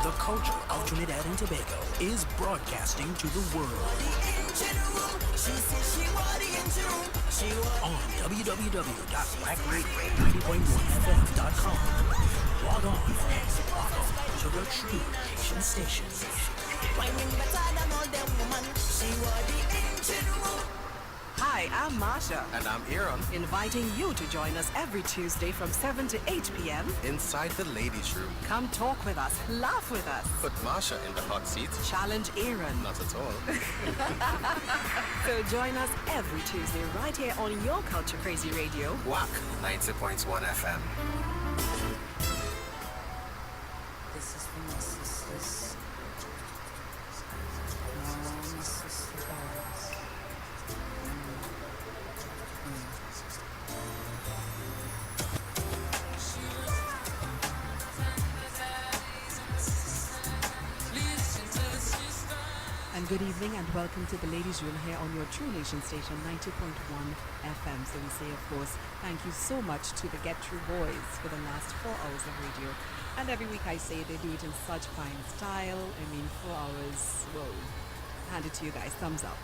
The culture of Trinidad and Tobago is broadcasting to the world on www.blackradio90.1fm.com. Log on to the True Nation Station. Hi, I'm Marsha. And I'm Aaron. Inviting you to join us every Tuesday from 7 to 8 p.m. Inside the ladies' room. Come talk with us, laugh with us. Put Marsha in the hot seat. Challenge Aaron. Not at all. So join us every Tuesday right here on your Culture Crazy Radio. WAC 90.1 FM. This is for my sisters. My sisters. And good evening and welcome to the Ladies' Room here on your True Nation Station 90.1 FM. So we say, of course, thank you so much to the Get True Boys for the last 4 hours of radio. And every week I say they do it in such fine style. I mean, 4 hours, whoa, hand it to you guys, thumbs up.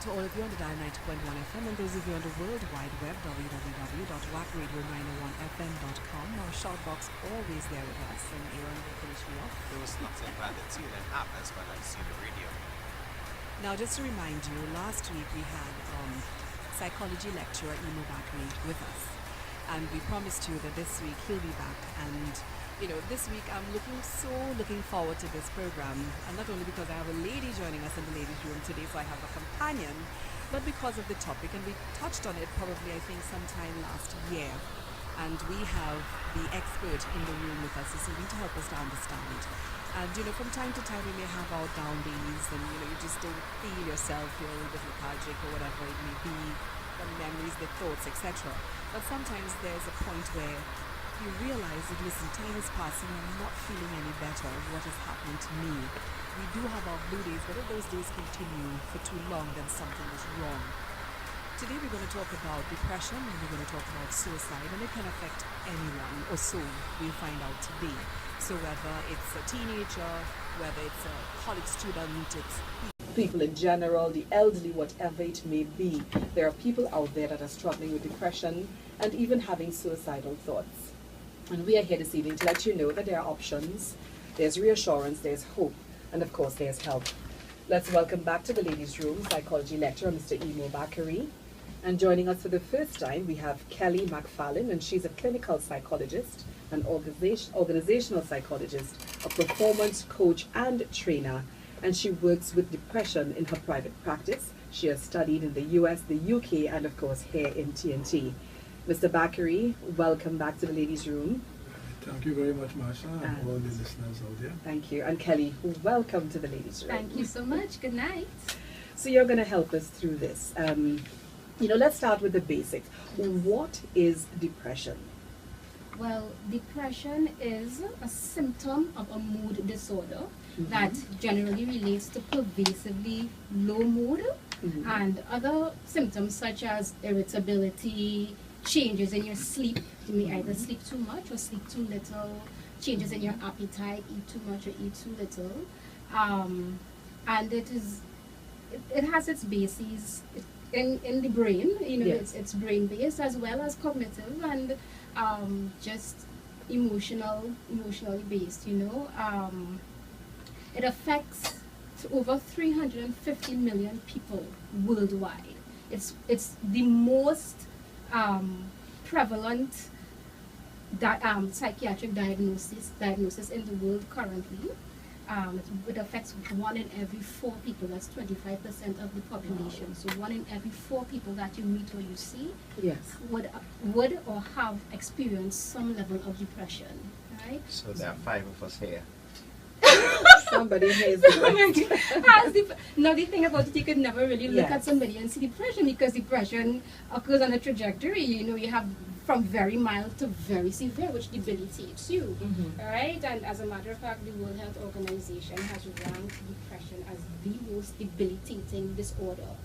To all of you on the dial 90.1 FM and those of you on the World Wide Web, www.wackradio901fm.com. Our shoutbox always there with us. And Aaron will finish me off. Those nothing bad at tune and app as well as the radio. Now, just to remind you, last week we had psychology lecturer Bakari with us. And we promised you that this week he'll be back. And, you know, this week I'm looking forward to this program. And not only because I have a lady joining us in the ladies' room today, so I have a companion, but because of the topic. And we touched on it probably, I think, sometime last year. And we have the expert in the room with us this evening to help us to understand. And, you know, from time to time we may have our down days and, you know, you just don't feel yourself, you're a little bit lethargic or whatever it may be, the memories, the thoughts, etc. But sometimes there's a point where you realize that, listen, time is passing, I'm not feeling any better, what is happening to me? We do have our blue days, but if those days continue for too long, then something is wrong. Today we're going to talk about depression and we're going to talk about suicide, and it can affect anyone, or so we'll find out today. So whether it's a teenager, whether it's a college student, it's people in general, the elderly, whatever it may be, there are people out there that are struggling with depression and even having suicidal thoughts. And we are here this evening to let you know that there are options, there's reassurance, there's hope, and of course there's help. Let's welcome back to the ladies' room psychology lecturer, Mr. Bakari. And joining us for the first time, we have Kelly McFarlane, and she's a clinical psychologist, an organizational psychologist, a performance coach and trainer, and she works with depression in her private practice. She has studied in the US, the UK, and of course here in TNT. Mr. Bakari, welcome back to the ladies' room. Thank you very much, Marsha, and all the listeners out there. Thank you. And Kelly, welcome to the ladies' room. Thank you so much. Good night. So you're going to help us through this. You know, let's start with the basics. What is depression? Well, depression is a symptom of a mood disorder that generally relates to pervasively low mood and other symptoms such as irritability, changes in your sleep. You may either sleep too much or sleep too little, changes in your appetite, eat too much or eat too little. And it has its bases in the brain, you know, yes. It's brain based as well as cognitive and just emotionally based, you know. It affects over 350 million people worldwide. It's the most prevalent psychiatric diagnosis in the world currently. It affects 1 in every 4 people. That's 25% of the population. Wow. So 1 in every 4 people that you meet or you see, yes, would or have experienced some level of depression. Right? So there are 5 of us here. Somebody has depression. Now the thing about it, you could never really look at somebody and see depression, because depression occurs on a trajectory. You know, you have from very mild to very severe, which debilitates you. All right, and as a matter of fact, the World Health Organization has ranked depression as the most debilitating disorder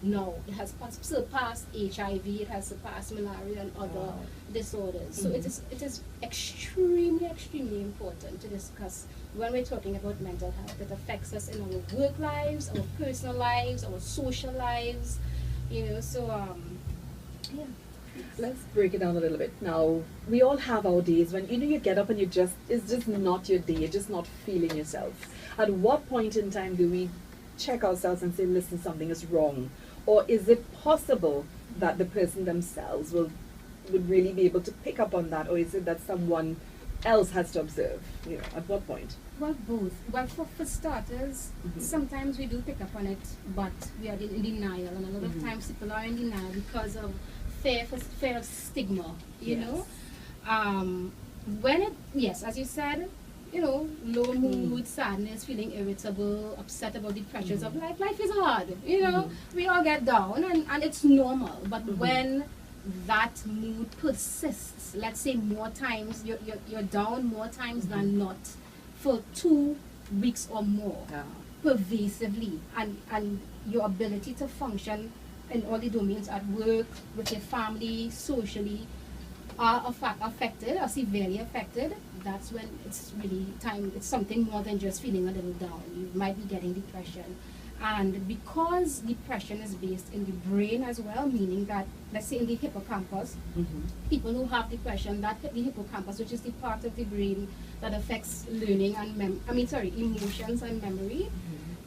now. It has surpassed HIV, it has surpassed malaria and other disorders. So it is extremely important to discuss when we're talking about mental health. It affects us in our work lives, our personal lives, our social lives, yeah. Let's break it down a little bit. Now, we all have our days when you get up and it's just not your day, you're just not feeling yourself. At what point in time do we check ourselves and say, listen, something is wrong? Or is it possible that the person themselves would really be able to pick up on that? Or is it that someone else has to observe? At what point? Well, both. Well, for starters, sometimes we do pick up on it, but we are in denial. And a lot of times people are in denial because of fear of stigma, you know. Yes, as you said, low mood, sadness, feeling irritable, upset about the pressures of life. Life is hard, we all get down and it's normal. But when that mood persists, let's say more times, you're down more times than not for 2 weeks or more, pervasively, and your ability to function in all the domains at work, with your family, socially, are affected, are severely affected, that's when it's really time. It's something more than just feeling a little down. You might be getting depression. And because depression is based in the brain as well, meaning that, let's say in the hippocampus, people who have depression, the hippocampus, which is the part of the brain that affects learning and emotions and memory,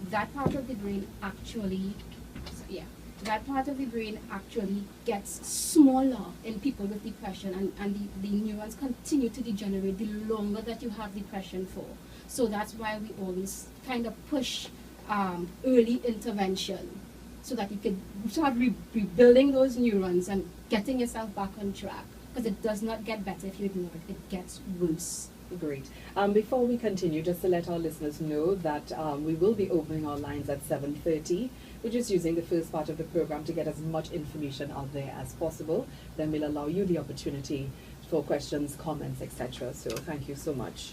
that part of the brain actually gets smaller in people with depression, and the neurons continue to degenerate the longer that you have depression for. So that's why we always kind of push early intervention, so that you can start rebuilding those neurons and getting yourself back on track, because it does not get better if you ignore it. It gets worse. Great. Before we continue, just to let our listeners know that we will be opening our lines at 7:30. We're just using the first part of the program to get as much information out there as possible. Then we'll allow you the opportunity for questions, comments, etc. So thank you so much.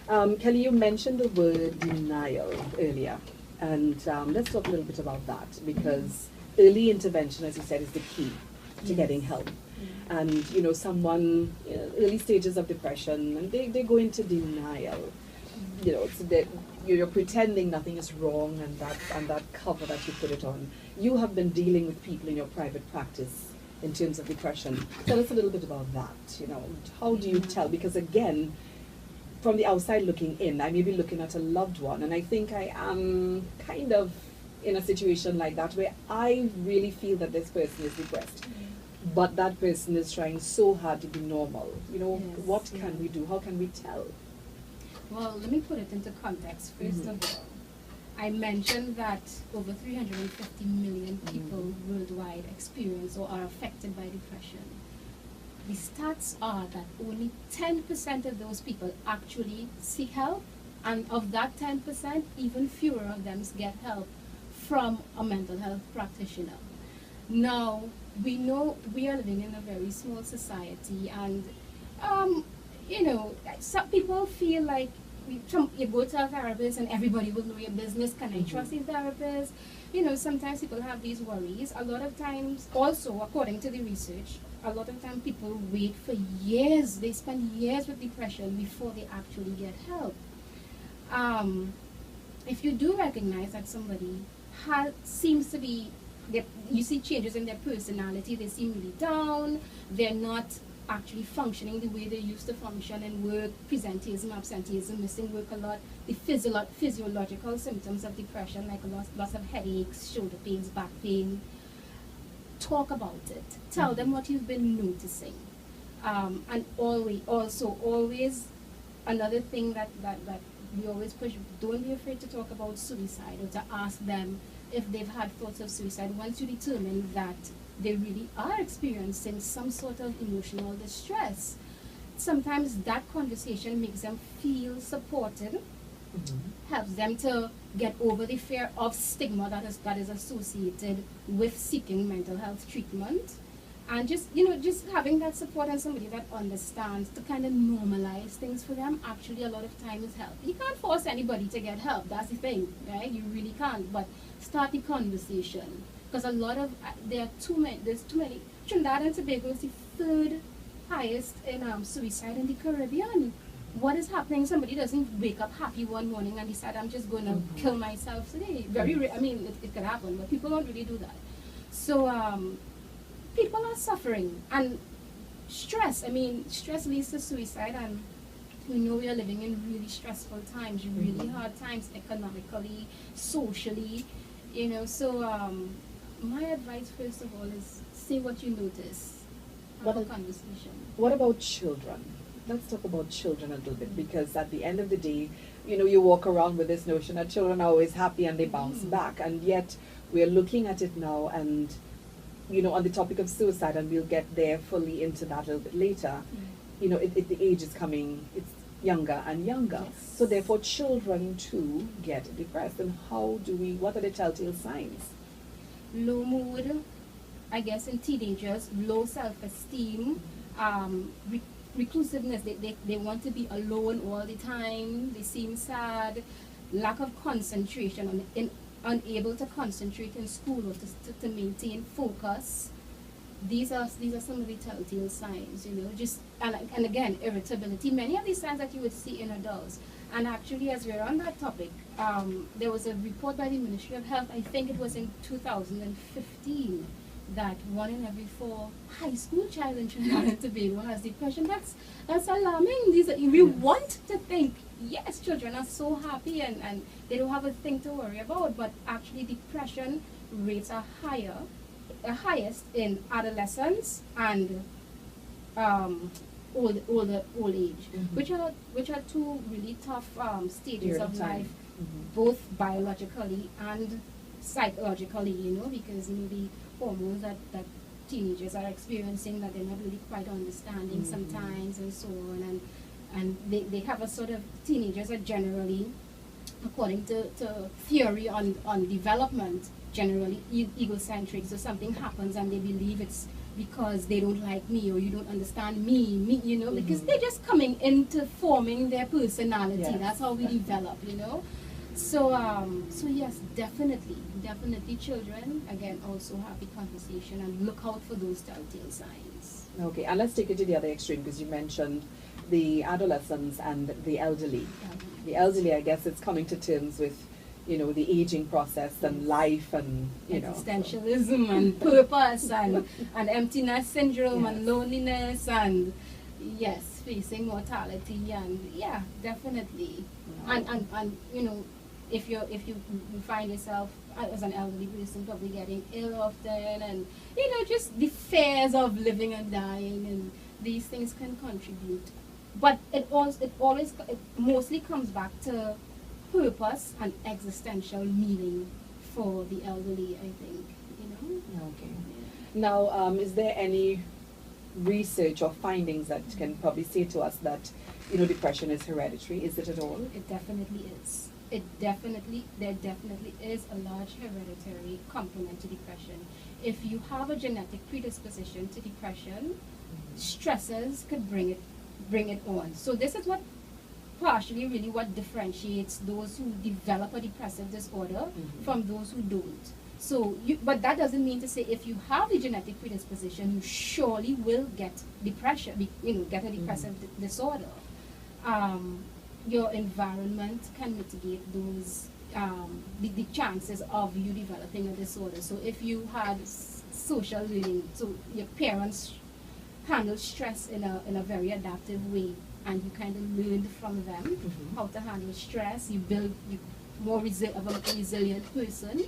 Kelly, you mentioned the word denial earlier, and let's talk a little bit about that, because early intervention, as you said, is the key to getting help. And someone early stages of depression, and they go into denial. So that you're pretending nothing is wrong, and that cover that you put it on. You have been dealing with people in your private practice in terms of depression. Tell us a little bit about that. How do you tell? Because again, from the outside looking in, I may be looking at a loved one, and I think I am kind of in a situation like that where I really feel that this person is depressed. But that person is trying so hard to be normal. What can we do? How can we tell? Well, let me put it into context. First of all, I mentioned that over 350 million people worldwide experience or are affected by depression. The stats are that only 10% of those people actually seek help, and of that 10%, even fewer of them get help from a mental health practitioner. Now, we know we are living in a very small society, and some people feel like you go to a therapist and everybody will know your business. Can I trust a therapist? Sometimes people have these worries. A lot of times, also according to the research, a lot of times people wait for years. They spend years with depression before they actually get help. If you do recognize that somebody seems to be, you see changes in their personality, they seem really down, they're not actually functioning the way they used to function in work, presenteeism, absenteeism, missing work a lot, the physiological symptoms of depression, like lots of headaches, shoulder pains, back pain, talk about it. Tell them what you've been noticing. And always, another thing that we always push, don't be afraid to talk about suicide, or to ask them if they've had thoughts of suicide. Once you determine that they really are experiencing some sort of emotional distress, sometimes that conversation makes them feel supported, helps them to get over the fear of stigma that is associated with seeking mental health treatment. And just having that support and somebody that understands to kind of normalize things for them, actually a lot of times help. You can't force anybody to get help, that's the thing, right? You really can't, but start the conversation. because a lot of there's too many. Trinidad and Tobago is the third highest in suicide in the Caribbean. What is happening? Somebody doesn't wake up happy one morning and decide, I'm just going to kill myself today. I mean, it could happen, but people don't really do that. So people are suffering, and stress. I mean, stress leads to suicide, and we know we are living in really stressful times, really hard times, economically, socially, you know. So my advice, first of all, is say what you notice. Have a conversation. What about children? Let's talk about children a little bit, because at the end of the day, you know, you walk around with this notion that children are always happy and they bounce back, and yet we're looking at it now, and you know, on the topic of suicide, and we'll get there fully into that a little bit later. You know, the age is coming, it's younger and younger. Yes. So therefore children too get depressed. And what are the telltale signs? Low mood, I guess, in teenagers, low self-esteem, reclusiveness. They want to be alone all the time. They seem sad, lack of concentration, unable to concentrate in school or to maintain focus. These are some of the telltale signs, you know. Just and again, irritability. Many of these signs that you would see in adults. And actually, as we're on that topic, there was a report by the Ministry of Health, I think it was in 2015, that 1 in every 4 high school child in Trinidad and Tobago has depression. That's alarming. We want to think, yes, children are so happy and they don't have a thing to worry about, but actually depression rates are highest in adolescents and old age, which are two really tough stages of life, both biologically and psychologically, you know, because you know the hormones that teenagers are experiencing that they're not really quite understanding sometimes, and so on, and they have a sort of, teenagers are generally, according to theory on development, generally egocentric. So something happens and they believe it's because they don't like me, or you don't understand me, you know, because they're just coming into forming their personality. Yes. That's how we develop, you know. So yes, definitely children, again, also have the conversation and look out for those telltale signs. Okay, and let's take it to the other extreme, because you mentioned the adolescents and the elderly. The elderly, I guess, it's coming to terms with, you know, the aging process and life, and you know, existentialism and purpose and emptiness syndrome and loneliness, and yes, facing mortality, and yeah, definitely. And you know, if you find yourself as an elderly person probably getting ill often, and you know, just the fears of living and dying, and these things can contribute. But it mostly comes back to purpose and existential meaning for the elderly, I think, you know. Okay. Now, is there any research or findings that can probably say to us that, you know, depression is hereditary? Is it at all? It definitely is. There definitely is a large hereditary component to depression. If you have a genetic predisposition to depression, stressors could bring it on. So this is what partially really what differentiates those who develop a depressive disorder from those who don't. So, but that doesn't mean to say if you have the genetic predisposition, you surely will get depression, you know, get a depressive disorder. Your environment can mitigate those, the chances of you developing a disorder. So if you had social learning, so your parents handle stress in a very adaptive way, and you kind of learned from them how to handle stress, you build more of a resilient person,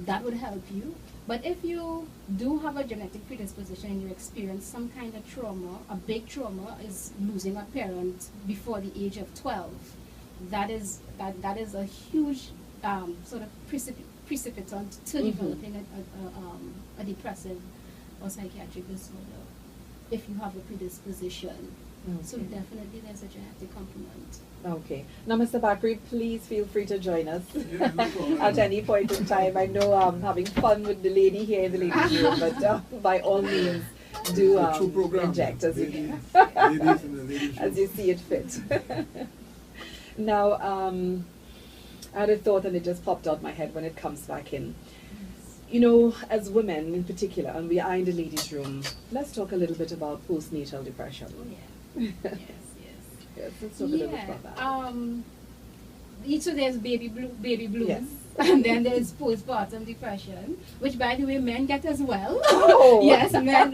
that would help you. But if you do have a genetic predisposition and you experience some kind of trauma, a big trauma is losing a parent before the age of 12. That is a huge sort of precipitant to developing a depressive or psychiatric disorder if you have a predisposition. Okay. So definitely there's a genetic component. Okay. Now, Mr. Bakari, please feel free to join us Yeah, no problem. at any point in time. I know I'm having fun with the lady here in the ladies' room, but by all means, do It's a true program. inject as Ladies you in the ladies' as room. you see it fit. Now, I had a thought and it just popped out my head when it comes back in. You know, as women in particular, and we are in the ladies' room, let's talk a little bit about postnatal depression. Yes, yes. Yes, let's talk a little bit about that. So there's baby blues, Yes. and then there's postpartum depression, which by the way men get as well. Oh. Yes, men.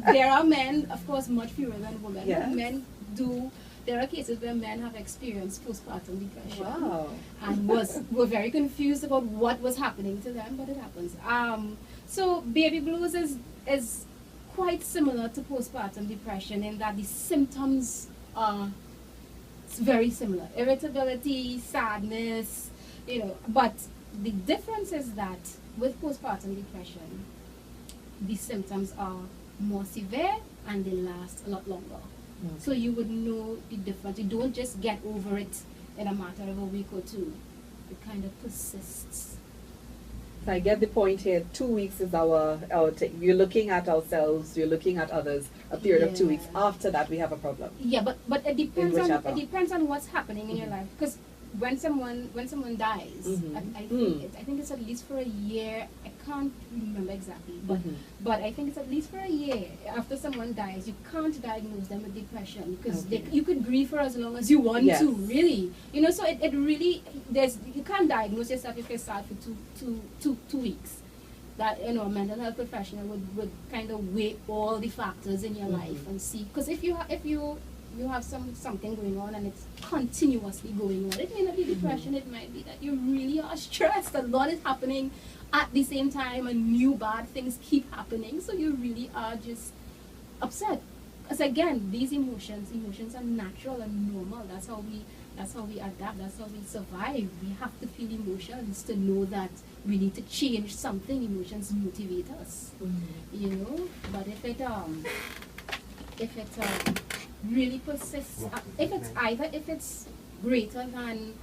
There are men, of course, much fewer than women. Yes. But men do. There are cases where men have experienced postpartum depression. Wow. And were very confused about what was happening to them, but it happens. So baby blues is quite similar to postpartum depression in that the symptoms are very similar. Irritability, sadness, but the difference is that with postpartum depression, the symptoms are more severe and they last a lot longer. Okay. So you would know the difference. You don't just get over it in a matter of a week or two. It kind of persists. So I get the point here. 2 weeks is our we're looking at ourselves, we're looking at others, a period of 2 weeks. Yeah. After that, we have a problem. Yeah, but it depends on whichever. it depends on what's happening in your life. Because when someone dies, Mhm. I think it's at least for a year. I can't remember exactly, but Mhm. but I think it's at least for a year after someone dies. You can't diagnose them with depression because Okay. you could grieve for as long as you want Yes. to, really. So it really you can't diagnose yourself if you're sad for two weeks. That a mental health professional would kind of weigh all the factors in your Mhm. life and see, because if you have something going on and it's continuously going on, it may not be depression. It might be that you really are stressed. A lot is happening at the same time, and new bad things keep happening, so you really are just upset. Because again, these emotions are natural and normal. That's how we adapt. That's how we survive. We have to feel emotions to know that we need to change something. Emotions motivate us, But if it really persists, if it's greater than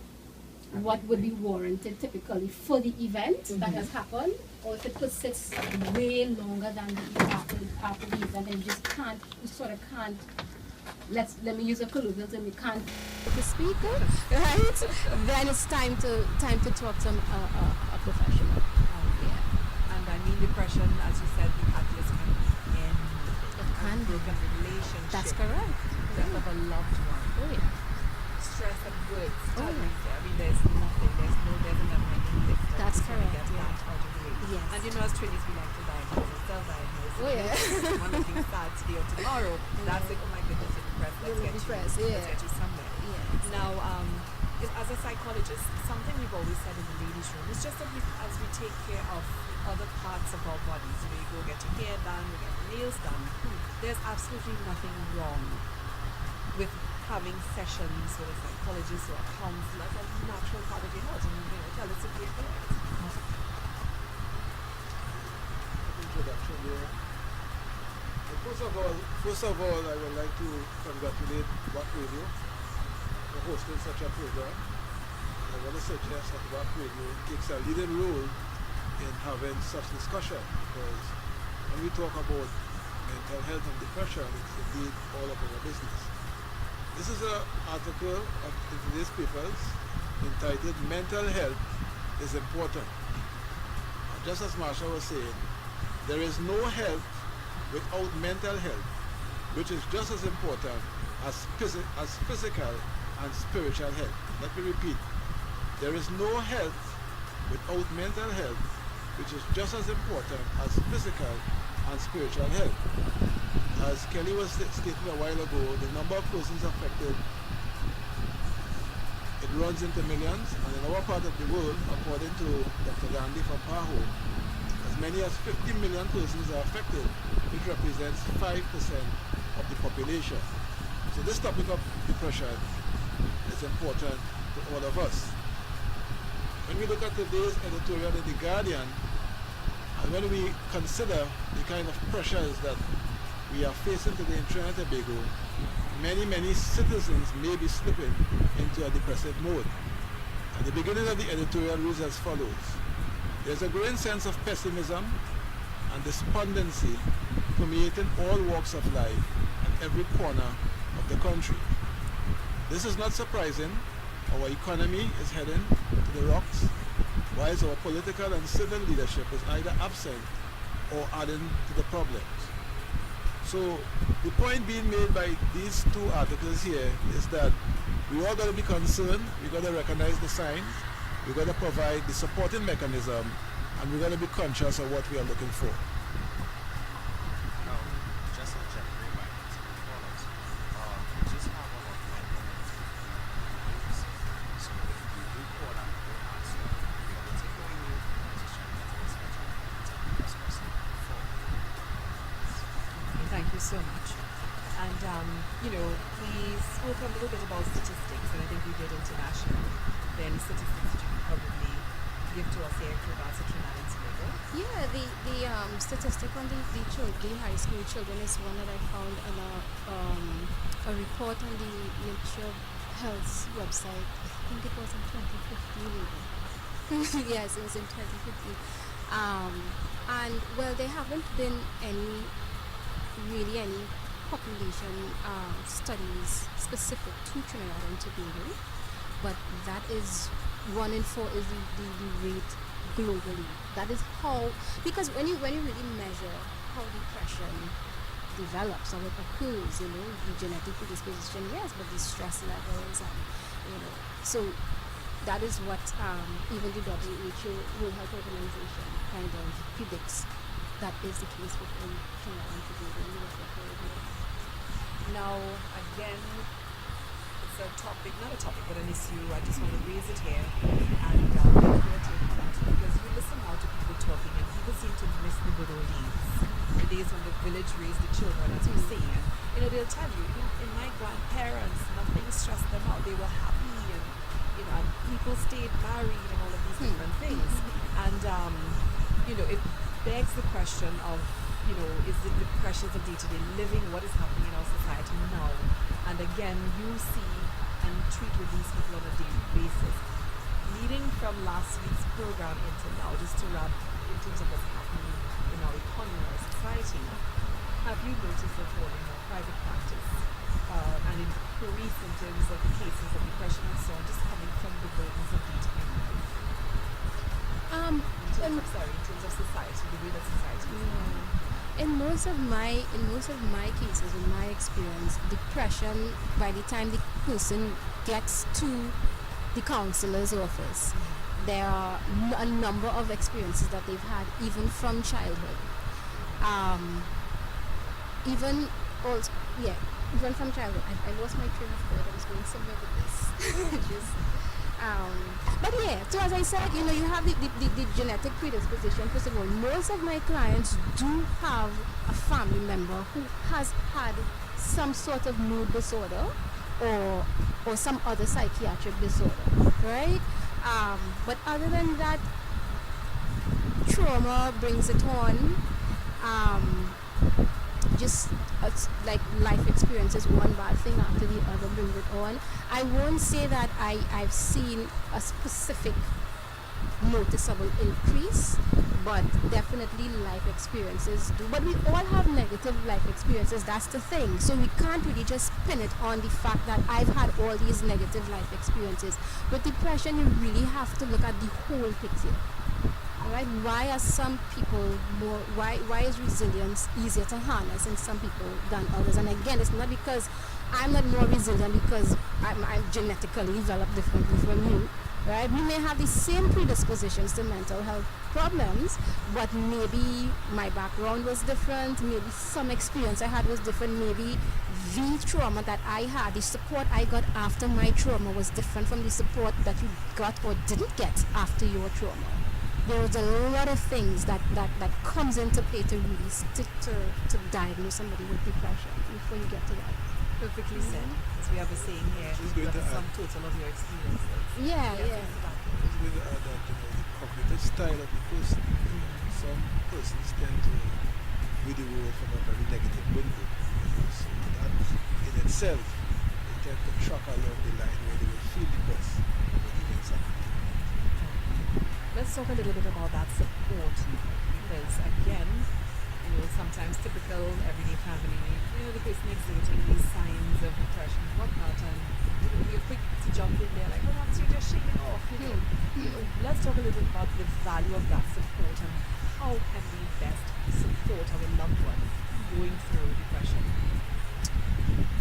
what would be warranted typically for the event that has happened, or if it persists way longer than after the event, and you sort of can't. Let me use a colloquial term. You can't the speaker, right? Then it's time to talk to a professional. Yeah. And I mean depression, as you said, the catalyst can be in can a be. broken relationship. That's correct. Death of a loved one. Oh yeah. Stress at work. Oh, yeah. I mean, there's a never-ending list. That's to correct, Get yeah. that out of the way. Yes. And as trainees, we like to diagnose and self-diagnose. Oh, yeah. One looking sad today or tomorrow. That's it. Oh my goodness, you're depressed. You're depressed, yeah. Let's get you somewhere. Yes. Now, as a psychologist, something we've always said in the ladies' room is just that as we take care of other parts of our bodies, we go get your hair done, we get your nails done, there's absolutely nothing wrong with having sessions with a psychologist or a counselor. That's a natural part of your health, and tell us if you're correct. Introduction there. First of all, I would like to congratulate Back Radio for hosting such a program. I want to suggest that Back Radio takes a leading role in having such discussion, because when we talk about mental health and depression, it's indeed all of our business. This is an article in today's papers entitled "Mental Health is Important." Just as Marsha was saying, there is no health without mental health, which is just as important as physical and spiritual health. Let me repeat. There is no health without mental health, which is just as important as physical and spiritual health. As Kelly was stating a while ago, the number of persons affected, it runs into millions, and in our part of the world, according to Dr. Gandhi from PAHO, as many as 50 million persons are affected, which represents 5% of the population. So this topic of depression is important to all of us. When we look at today's editorial in The Guardian, and when we consider the kind of pressures that we are facing today in Trinidad and Tobago, many citizens may be slipping into a depressive mode. At the beginning of the editorial reads as follows: there's a growing sense of pessimism and despondency permeating all walks of life and every corner of the country. This is not surprising. Our economy is heading to the rocks. whilst our political and civil leadership is either absent or adding to the problems. So the point being made by these two articles here is that we all got to be concerned, we got to recognize the signs, we got to provide the supporting mechanism, and we got to be conscious of what we are looking for. Just a general reminder to the callers. Just have a hotline number to use. So if you do call and don't answer, we will take away your position and reschedule the next person for. Thank you so much. And, we spoke a little bit about statistics, and I think we did international. Then statistics you can probably give to us here in regards to Trinidad and Tobago. Yeah, the statistic on the high school children is one that I found on a report on the Nature Health website. I think it was in 2015 maybe. Yes, it was in 2015. And well, there haven't been any population studies specific to Trinidad and Tobago, but that is 1 in 4 is the rate globally. That is how, because when you really measure how depression develops or it occurs, the genetic predisposition, yes, but the stress levels and so that is what even the WHO, World Health Organization, kind of predicts that is the case within Trinidad and Tobago in the West Africa. Now, again, it's a topic, not a topic, but an issue. I just want to raise it here and get your take on it, because you listen now to people talking and people seem to miss the good old days. The days when the village raised the children, as we say. And, they'll tell you, in my grandparents, nothing stressed them out. They were happy and, and people stayed married and all of these different things. And, it begs the question of, is it the pressures of day-to-day living, what is happening in our society now? And again, you see and treat with these people on a daily basis. Leading from last week's program into now, just to wrap in terms of what's happening in our economy, our society, have you noticed at all in your private practice an increase in terms of the cases of depression and so on, just coming from the burdens of day-to-day life? In terms of society, the way that society is. In most of my cases, in my experience, depression, by the time the person gets to the counselor's office, there are a number of experiences that they've had even from childhood. Even from childhood. I lost my train of thought. I was going somewhere with this. But yeah, so as I said, you have the genetic predisposition. First of all, most of my clients do have a family member who has had some sort of mood disorder or some other psychiatric disorder, right? But other than that, trauma brings it on. Just like life experiences, one bad thing after the other brings it on. I won't say that I've seen a specific noticeable increase, but definitely life experiences do. But we all have negative life experiences, that's the thing. So we can't really just pin it on the fact that I've had all these negative life experiences. With depression, you really have to look at the whole picture. Right? Why are some people more? Why is resilience easier to harness in some people than others? And again, it's not because I'm not more resilient because I'm genetically developed differently from you. Right? We may have the same predispositions to mental health problems, but maybe my background was different. Maybe some experience I had was different. Maybe the trauma that I had, the support I got after my trauma was different from the support that you got or didn't get after your trauma. There's a lot of things that comes into play to really to diagnose somebody with depression before you get to that. Perfectly said. As we have a saying here, you got some total of your experiences. Yeah. It's going to add that the cognitive style of the person. Some persons tend to view the world from a very negative window. So that in itself, they tend to track along the line where they will feel depressed when events happen. Let's talk a little bit about that support, because again, sometimes typical everyday family, the person exhibiting these signs of depression and whatnot, and we're quick to jump in there like, oh, that's you just shaking off. Let's talk a little bit about value of that support and how can we best support our loved ones going through depression?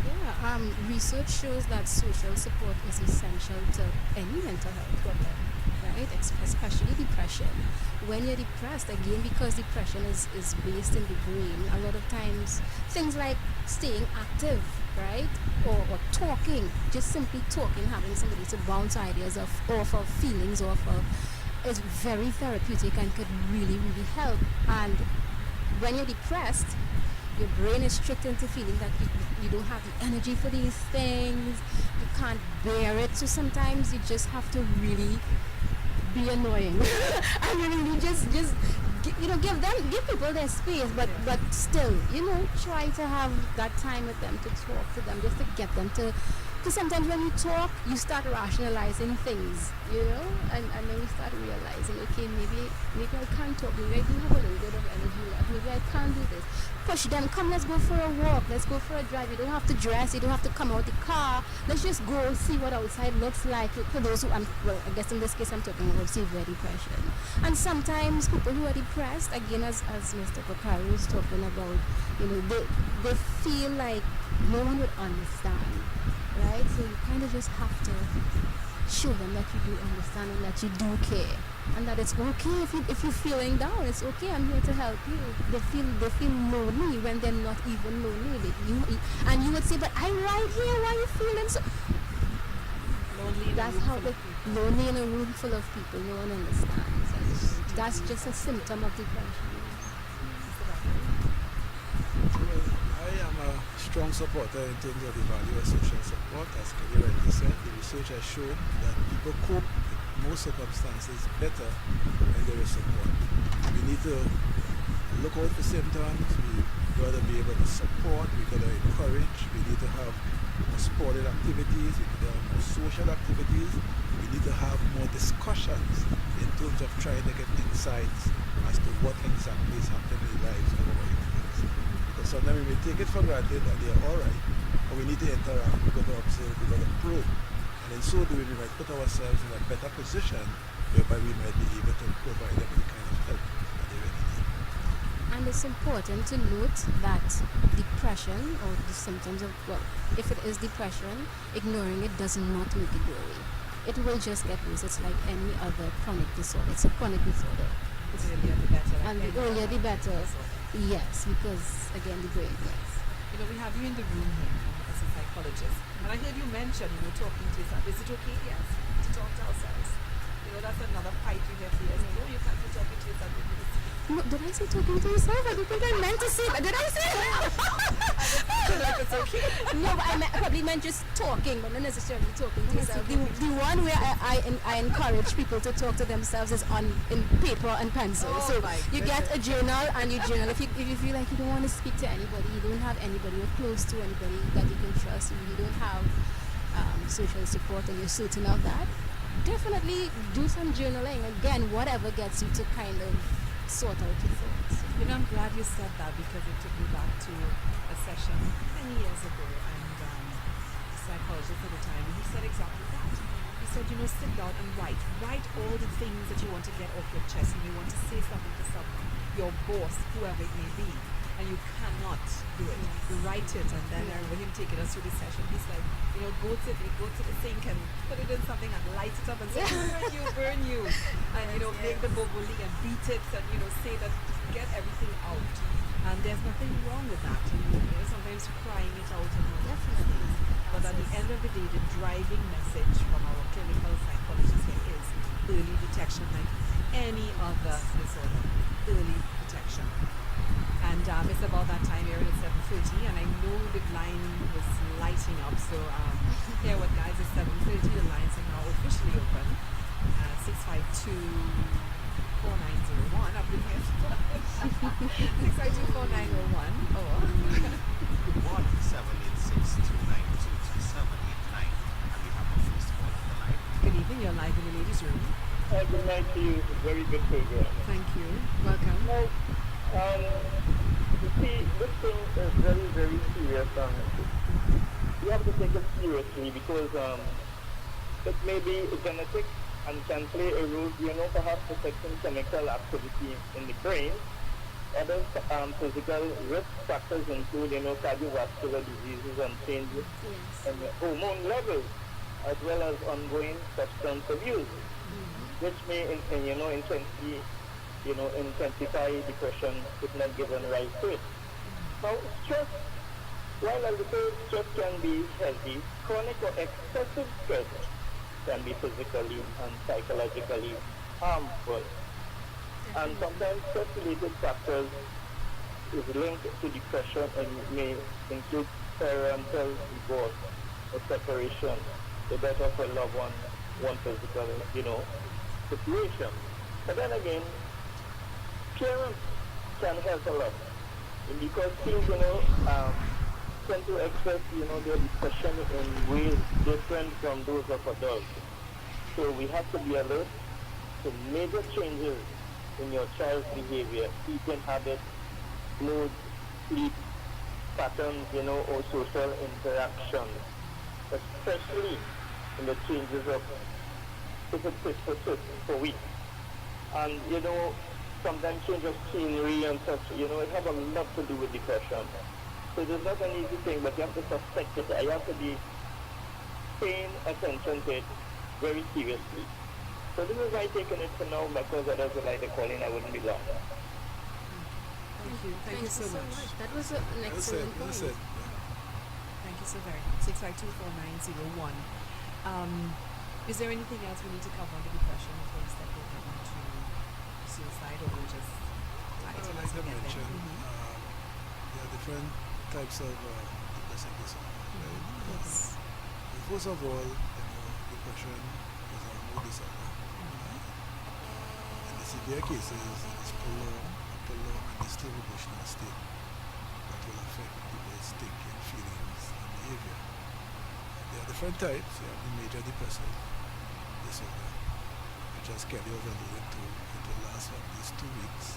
Yeah, research shows that social support is essential to any mental health problem, right? Especially depression. When you're depressed, again, because depression is based in the brain, a lot of times things like staying active, right? Or talking, just simply talking, having somebody to bounce ideas off of feelings off of is very therapeutic and could really, really help. And when you're depressed, your brain is tricked into feeling that you don't have the energy for these things, you can't bear it, so sometimes you just have to really be annoying and really just give people their space, but still, try to have that time with them, to talk to them, just to get them to, because sometimes when you talk, you start rationalizing things, and then you start realizing, okay, maybe I can't talk, maybe I do have a little bit of energy left, maybe I can't do this. Push them, come, let's go for a walk, let's go for a drive, you don't have to dress, you don't have to come out the car, let's just go see what outside looks like. For those who, I guess in this case I'm talking about severe depression. And sometimes people who are depressed, again, as Mr. Bakari was talking about, they feel like no one would understand, right? So you kind of just have to show them that you do understand and that you do care, and that it's okay if you're feeling down. It's okay. I'm here to help you. They feel lonely when they're not even lonely. And you would say, but I'm right here. Why are you feeling so Lonely. That's how they lonely in a room full of people. No one understands. And that's just a symptom of depression. Well, I am a strong supporter in terms of the value of social support. As Kelly rightly said, the research has shown that people cope with most circumstances better when there is support. We need to look out for symptoms. We got to be able to support. We got to encourage. We need to have more sporting activities. We need to have more social activities. We need to have more discussions in terms of trying to get insights as to what exactly is happening in the lives of our individuals. Because sometimes we may take it for granted and they're all right, but we need to interact, we got to observe, we got to probe. And in so doing, we might put ourselves in a better position whereby we might be able to provide them the kind of help that they really need. And it's important to note that depression, or the symptoms of, if it is depression, ignoring it does not make it go away. It will just get worse. It's like any other chronic disorder. It's a chronic disorder. The earlier the better. And the earlier the better. Yes, because again, the brain, yes. We have you in the room here as a psychologist, and I heard you mention, talking to yourself. Is it okay? Yes, to talk to ourselves. That's another fight you have here. No, you can't be talking to yourself. No, did I say talking to yourself? I don't think I meant to say that. Did I say that? It's okay. No, but I probably meant just talking, but not necessarily talking to yourself. The one where I encourage people to talk to themselves is in paper and pencil. Oh, so you goodness. get a journal and you journal. If you feel like you don't want to speak to anybody, you don't have anybody, you're close to anybody that you can trust, you don't have social support and you're certain of that, definitely do some journaling. Again, whatever gets you to kind of sort out your thoughts. I'm glad you said that, because it took me back to a session many years ago, and a psychologist at the time, he said exactly that. He said, sit down and write all the things that you want to get off your chest, and you want to say something to someone, your boss, whoever it may be, and you cannot do it. You write it, and then I remember him taking us through the session. He's like, go to the sink and put it in something and light it up and say, burn you, and make the boboli and beat it, and say that, get everything out. And there's nothing wrong with that. And sometimes crying it out and all that. Definitely. But at the end of the day, the driving message from our clinical psychologist here is early detection, like any other disorder. Early detection. And it's about that time here at 7:30, and I know the line was lighting up. So here what guys, it's 7:30, the lines are now officially open. 652-4901. I've been here. 652-4901. Or Good morning, 786-292-2789. And we have our first call on the line. good evening, you're live in the ladies' room. Good night to you. Very good program. Thank you. Welcome. Now, you see, this thing is very, very serious. You have to take it seriously because it may be genetic and can play a role, perhaps affecting chemical activity in the brain. Other physical risk factors include, cardiovascular diseases and changes Yes. in the hormone levels, as well as ongoing substance abuse, which may, intensify depression if not given right to it. Now, stress, while a little stress can be healthy, chronic or excessive stress can be physically and psychologically harmful. And sometimes stress-related factors is linked to depression and may include parental divorce or separation, the death of a loved one physical, situation. But then again, parents can help a lot because teens, tend to express, their depression in ways different from those of adults. So we have to be alert to major changes in your child's behavior, eating habits, mood, sleep patterns, or social interactions, especially in the changes of if it persists for weeks. And, sometimes change of scenery and such, it has a lot to do with depression. So it's not an easy thing, but you have to suspect it. You have to be paying attention to it very seriously. So this is my take on it for now, because others would like to call in, I wouldn't be long. Thank you. Thank you so much. That was an excellent point. Thank you so very much. 6524901. Is there anything else we need to cover on the depression before we step over into suicide, or we'll just Like I mentioned, there are different types of depressive disorder, right? Yes. First of all, depression is a mood disorder. In the severe cases, it's prolonged and distributional state that will affect people's thinking, feelings, and behavior. There are different types. You have the major depressive disorder, which has Kelly was alluding to. It will last for at least 2 weeks.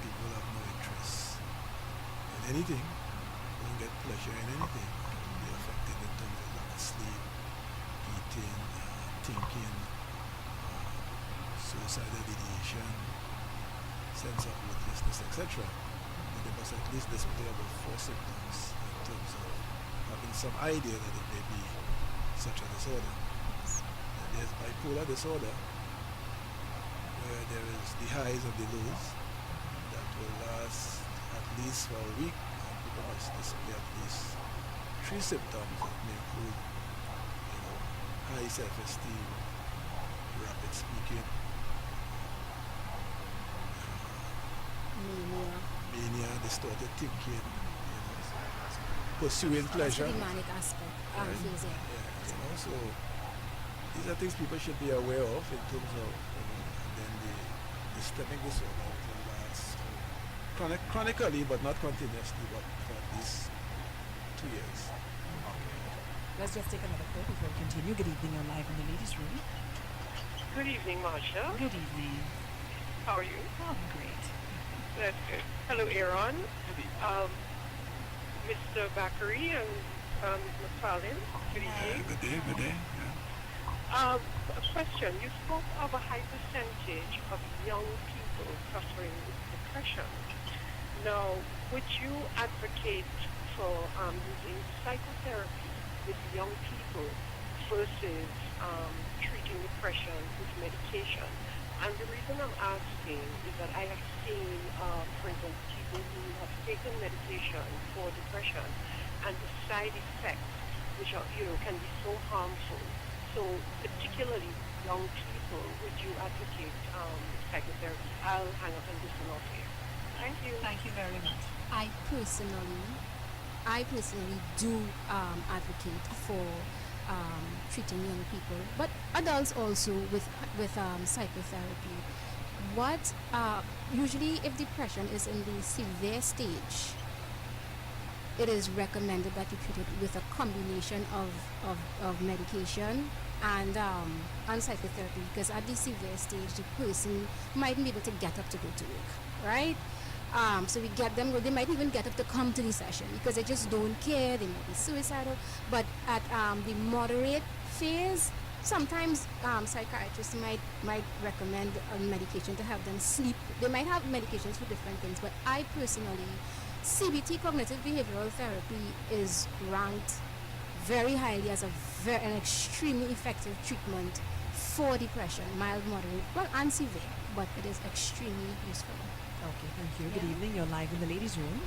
People have no interest in anything, don't get pleasure in anything, be affected in terms of lack of sleep, eating, thinking, suicidal ideation, sense of worthlessness, etc. And they must at least display about 4 symptoms in terms of having some idea that it may be such a disorder. And there's bipolar disorder, where there is the highs and the lows that will last at least for a week, and people must display at least 3 symptoms that may include, high self-esteem, rapid speaking, mania, distorted thinking, pursuing pleasure. The manic aspect. Right? Feels, So these are things people should be aware of in terms of, and then the stemming disorder will last chronically, but not continuously, but for at least 2 years. Let's just take another call before we continue. Good evening, you're live in the ladies' room. Good evening, Marsha. Good evening. How are you? Oh, great. That's good. Hello, Aaron. Mr. Bakari and Ms. Farlane. Good evening. Good day. A question. You spoke of a high percentage of young people suffering with depression. Now, would you advocate for using psychotherapy with young people versus treating depression with medication? And the reason I'm asking is that I have seen, for instance, people who have taken medication for depression and the side effects, which are, can be so harmful. So particularly young people, would you advocate psychotherapy? I'll hang up and listen off here. Thank you. Thank you very much. I personally do advocate for treating young people, but adults also with psychotherapy. What usually, if depression is in the severe stage, it is recommended that you treat it with a combination of medication and psychotherapy, because at the severe stage the person mightn't be able to get up to go to work, right? So we get them, they might even get up to come to the session because they just don't care, they might be suicidal. But at the moderate phase, sometimes psychiatrists might recommend a medication to help them sleep. They might have medications for different things, but I personally, CBT, cognitive behavioral therapy, is ranked very highly as an extremely effective treatment for depression, mild, moderate, well, and severe, but it is extremely useful. Okay, thank you. Good evening. You're live in the ladies' room.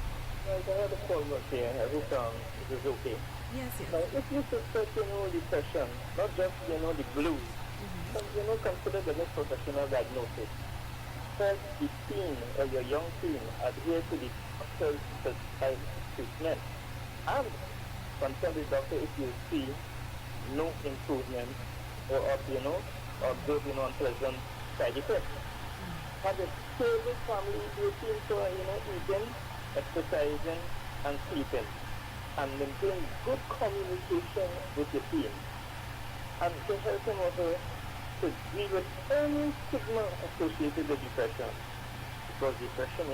Well, I had a call back here. I hope it is okay. Yes, yes. Now, if you suspect, depression, not just, the blues, but, consider the next professional diagnosis. First, the teen or your young teen adhere to the doctor's prescribed treatment. And consult the doctor if you see no improvement or observe, unpleasant side effects. Have a stable family routine for, eating, exercising, and sleeping. And maintain good communication with your team. And to help him also to deal with any stigma associated with depression. Because depression,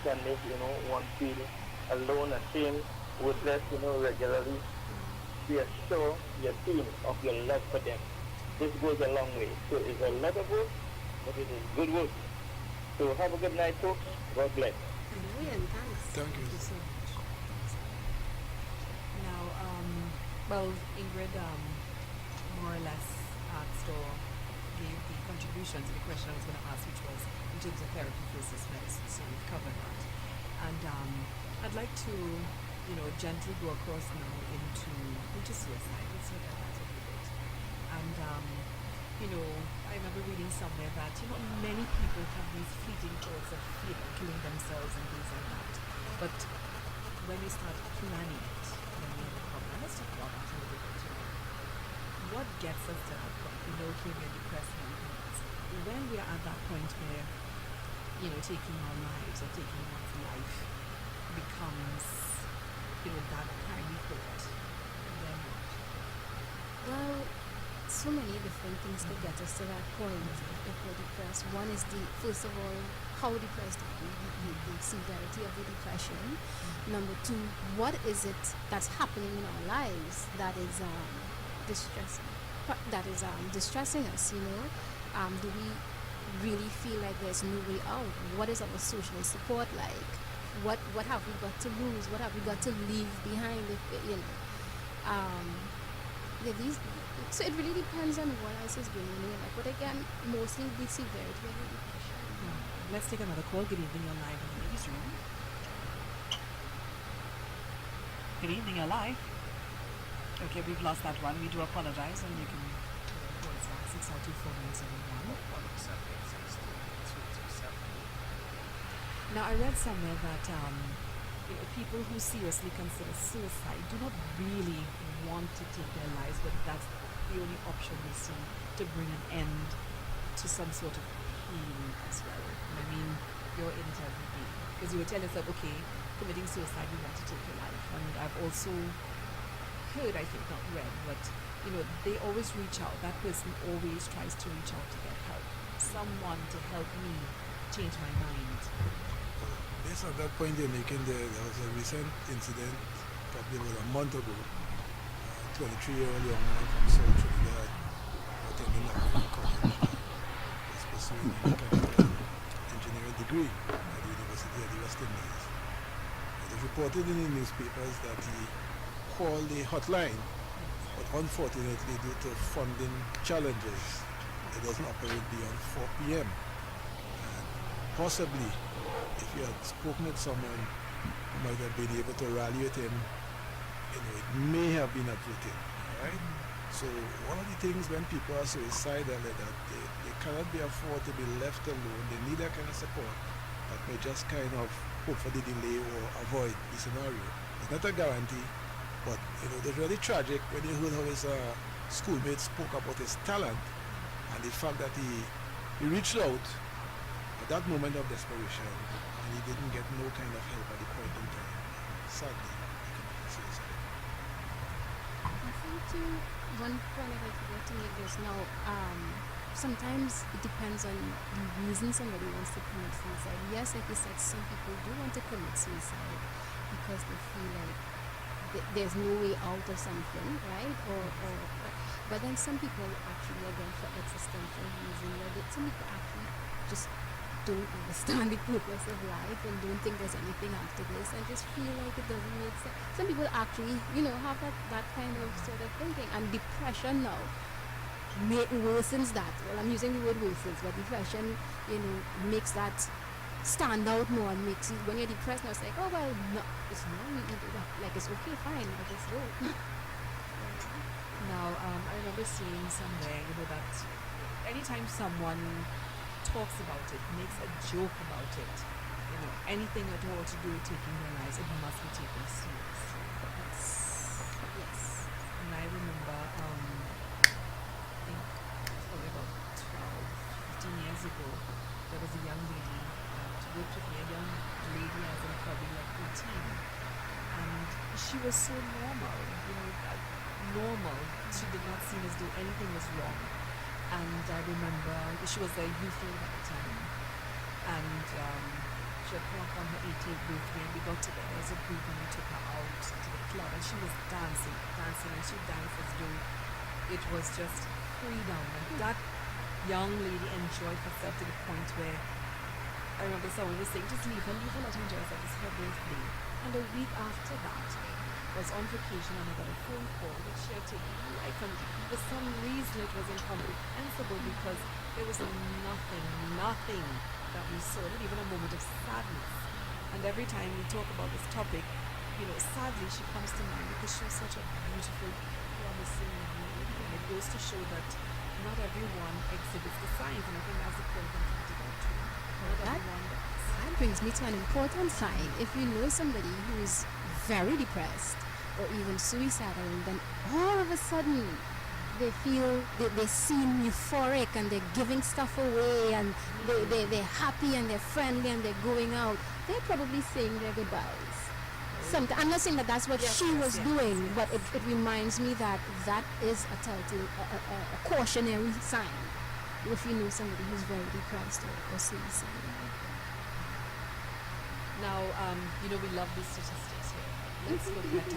can make, one feel alone, ashamed, worthless, regularly. Reassure your team of your love for them. This goes a long way. So it's a lot of work, but it is good work. So have a good night, folks. God bless. Brilliant, thanks. Thank you. Thank you so much. Now, well, Ingrid more or less asked or gave the contribution to the question I was going to ask, which was in terms of therapy versus medicine. So we've covered that. And I'd like to, gently go across now into suicide. Let's look at that a little bit. And, I remember reading somewhere that, many people have these fleeting thoughts of, killing themselves and things like that. But when we start planning it, then we have a problem. And let's talk about that a little bit. What gets us to that point? Okay, we're depressed and everything else. When we are at that point where, taking our lives or taking one's life becomes, that primary thought, then what? Well, so many different things could get us to that point if we're depressed. One is first of all, how depressed are we, the severity of the depression. Number two, what is it that's happening in our lives that is distressing us, do we really feel like there's no way out? What is our social support like? What have we got to lose? What have we got to leave behind? So it really depends on what else is going on in your life. But again, mostly the severity of the depression. Let's take another call. Good evening, you're live in the ladies' room. Good evening, you're live. Okay, we've lost that one. We do apologize, and you can call us back 6024971. Now, I read somewhere that people who seriously consider suicide do not really want to take their lives, but that's the only option they see to bring an end to some sort of pain as well. And I mean, you're in it every day. Because you would tell yourself, okay, committing suicide, you want to take your life. And I've also heard, I think, not read, but, they always reach out. That person always tries to reach out to get help. Someone to help me change my mind. Based on that point you're making there was a recent incident, probably about a month ago. 23-year-old young man from South Trinidad attending Bakari College. Was pursuing a mechanical engineering degree at the University of the West Indies. It was reported in the newspapers that he called the hotline, but unfortunately due to funding challenges, it doesn't operate beyond 4 p.m. And possibly, if you had spoken with someone who might have been able to rally with him, it may have been averted, right? So one of the things when people are suicidal is that they cannot be afford to be left alone. They need that kind of support that may just kind of hopefully delay or avoid the scenario. It's not a guarantee, but it's really tragic when you heard how his schoolmates spoke about his talent and the fact that he reached out at that moment of desperation and he didn't get no kind of help at the point in time. Sadly, he committed suicide. I think too, one point I forgot to make is now, sometimes it depends on the reason somebody wants to commit suicide. Yes, like you said, some people do want to commit suicide because they feel like there's no way out or something, right? Or But then some people actually, again, for existential reason, some people actually just don't understand the purpose of life and don't think there's anything after this and just feel like it doesn't make sense. Some people actually, have that kind of sort of thinking. And depression now worsens that. Well, I'm using the word worsens, but depression, makes that stand out more and makes it, when you're depressed now, it's like, oh, well, no, it's like, it's okay, fine, I'll just go. Now, I remember seeing somewhere, that anytime someone talks about it, makes a joke about it, anything at all to do with taking their lives, it must be taken seriously. Yes. And I remember, I think probably about 12, 15 years ago, there was a young lady that worked with me, a young lady as in probably like 18. And she was so normal, normal. She did not seem as though anything was wrong. And I remember she was a youth leader at the time. And she had come up on her 18th birthday, and we got together as a group and we took her out to the club. And she was dancing, and she danced as though it was just freedom. And that young lady enjoyed herself to the point where I remember someone was saying, just leave her, let her enjoy herself. It's her birthday. And a week after that, was on vacation and I got a phone call that she had taken her life, and for some reason it was incomprehensible because there was nothing that we saw, not even a moment of sadness. And every time we talk about this topic, sadly she comes to mind because she was such a beautiful, promising young lady, and it goes to show that not everyone exhibits the signs, and I think that's the program talked about too. That brings me to an important sign. If you know somebody who's very depressed or even suicidal, then all of a sudden they feel they seem euphoric and they're giving stuff away and they're happy and they're friendly and they're going out. They're probably saying their goodbyes. I'm not saying that that's what she was doing, but it reminds me that is a telltale, a cautionary sign if you know somebody who's very depressed or suicidal. Now, we love these statistics here. Let's look at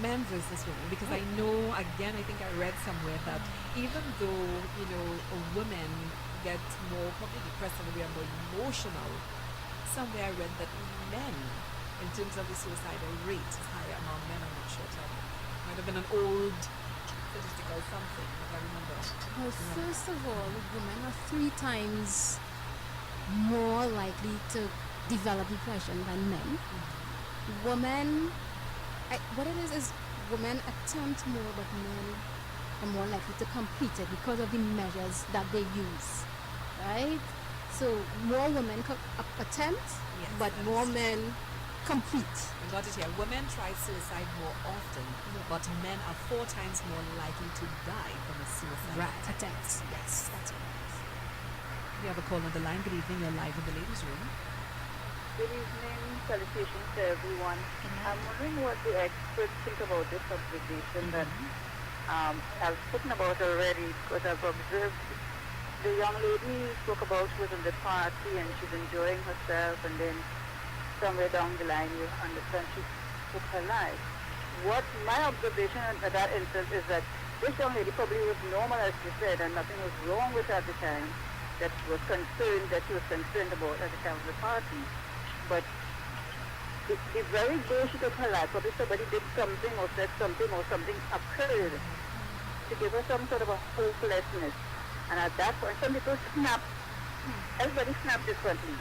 men versus women, because I know, again, I think I read somewhere that even though, women get more probably depressed and we are more emotional, somewhere I read that men, in terms of the suicidal rate, is higher among men. I'm not sure. Might have been an old statistic or something, if I remember. Well, first of all, women are 3 times more likely to develop depression than men. Women, what it is women attempt more, but men are more likely to complete it because of the measures that they use, right? So more women attempt, but more men complete. I got it here. Women try suicide more often, but men are 4 times more likely to die from a suicide attempt. Yes, that's what it is. We have a call on the line. Good evening. You're live in the ladies' room. Good evening, salutations to everyone. I'm wondering what the experts think about this observation that I've spoken about already, because I've observed the young lady spoke about was in the party and she's enjoying herself, and then somewhere down the line you understand she took her life. What my observation at that instance is that this young lady probably was normal, as she said, and nothing was wrong with her at the time that she was concerned about at the time of the party. But the very day she took her life, probably somebody did something or said something or something occurred to give her some sort of a hopelessness. And at that point, some people snap. Everybody snaps differently.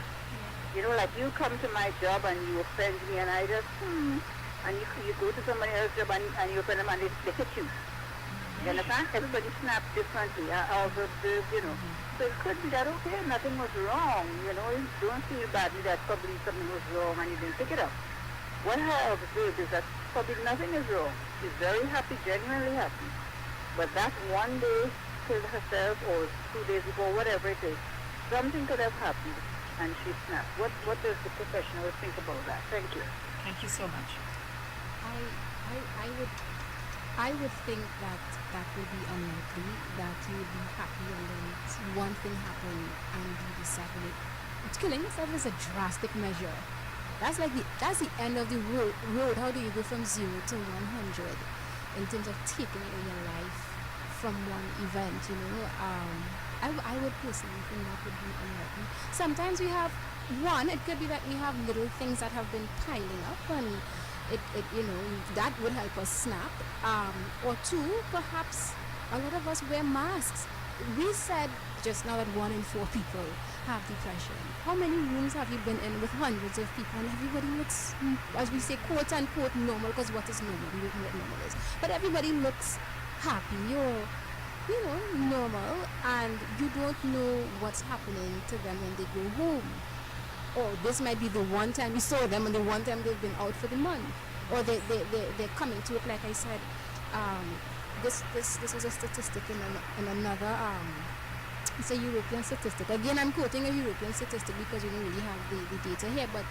Like you come to my job and you offend me and I just, and you go to somebody else's job and you offend them and they hit you. You understand? Everybody snaps differently. I also observed, So it could be that, okay, nothing was wrong, you don't feel badly that probably something was wrong and you didn't pick it up. What I observed is that probably nothing is wrong. She's very happy, genuinely happy. But that one day, killed herself, or 2 days before, whatever it is, something could have happened and she snapped. What does the professional think about that? Thank you. Thank you so much. I would think that would be unlikely, that you would be happy and then one thing happened and you decide, it's killing yourself is a drastic measure. That's the end of the road. How do you go from 0 to 100? in terms of taking away your life from one event, I would personally think that would be unlikely. Sometimes we have one, it could be that we have little things that have been piling up, and that would help us snap. Or two, perhaps a lot of us wear masks. We said just now that 1 in 4 people have depression. How many rooms have you been in with hundreds of people and everybody looks, as we say, quote unquote normal, because what is normal? We don't know what normal is. But everybody looks happy or, normal, and you don't know what's happening to them when they go home. Or this might be the one time you saw them and the one time they've been out for the month. Or they're coming to it, like I said. This is a statistic in another, it's a European statistic. Again, I'm quoting a European statistic because we don't really have the data here, but